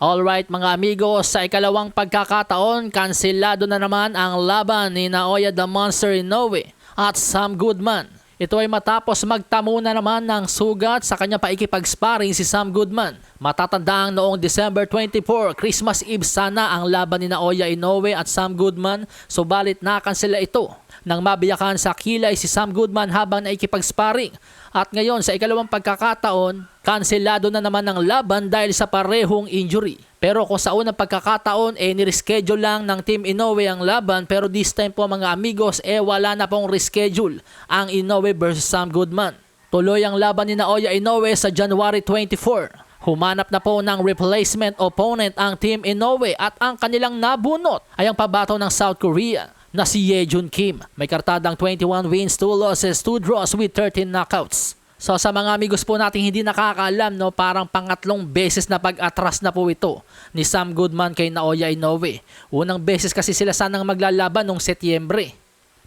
Alright mga amigos, sa ikalawang pagkakataon, kanselado na naman ang laban ni Naoya the Monster Inoue at Sam Goodman. Ito ay matapos magtamo na naman ng sugat sa kanyang paikipag-sparring si Sam Goodman. Matatandaang noong December 24, Christmas Eve sana ang laban ni Naoya Inoue at Sam Goodman, subalit nakansela ito nang mabiyakan sa kilay si Sam Goodman habang naikipag-sparring. At ngayon sa ikalawang pagkakataon, kanselado na naman ang laban dahil sa parehong injury. Pero kung sa unang pagkakataon nireschedule lang ng Team Inoue ang laban, pero this time po mga amigos wala na pong reschedule ang Inoue versus Sam Goodman. Tuloy ang laban ni Naoya Inoue sa January 24. Humanap na po ng replacement opponent ang Team Inoue at ang kanilang nabunot ay ang pabato ng South Korea na si Yejun Kim. May kartadang 21 wins, 2 losses, 2 draws with 13 knockouts. So sa mga amigos po nating hindi nakakaalam, parang pangatlong beses na pag-atras na po ito ni Sam Goodman kay Naoya Inoue. Unang beses kasi sila sanang maglalaban noong Setyembre.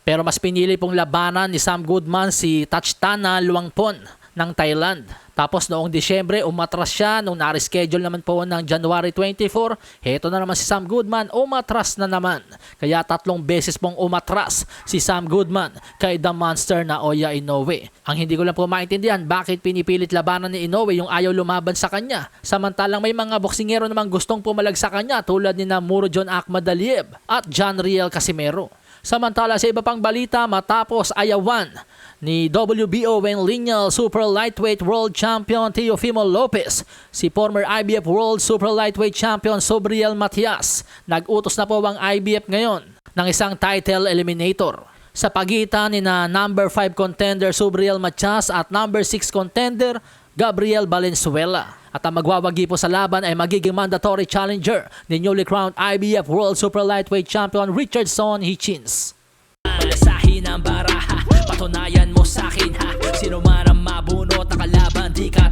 Pero mas pinili pong labanan ni Sam Goodman si Tachtana Luangpon ng Thailand. Tapos noong Disyembre, umatras siya nung na-reschedule naman po ng January 24. Heto na naman si Sam Goodman, umatras na naman. Kaya 3 beses pong umatras si Sam Goodman kay The Monster Naoya Inoue. Ang hindi ko lang po maintindihan, bakit pinipilit labanan ni Inoue yung ayaw lumaban sa kanya. Samantalang may mga boksingero namang gustong pumalag sa kanya tulad ni Murodjon Akhmadaliev at John Riel Casimero. Samantala sa iba pang balita, matapos ayawan ni WBO Wenlineal Super Lightweight World Champion Teofimo Lopez si former IBF World Super Lightweight Champion Sobriel Matias, nag-utos na po ang IBF ngayon ng isang title eliminator sa pagitan ni na number 5 contender Sobriel Matias at number 6 contender Gabriel Valenzuela. At ang magwawagi po sa laban ay magiging mandatory challenger ni newly crowned IBF World Super Lightweight Champion Richardson Hitchins. Sa hinang baraha, patunayan mo sa akin ha, sino man ang mabunot na kalaban, di ka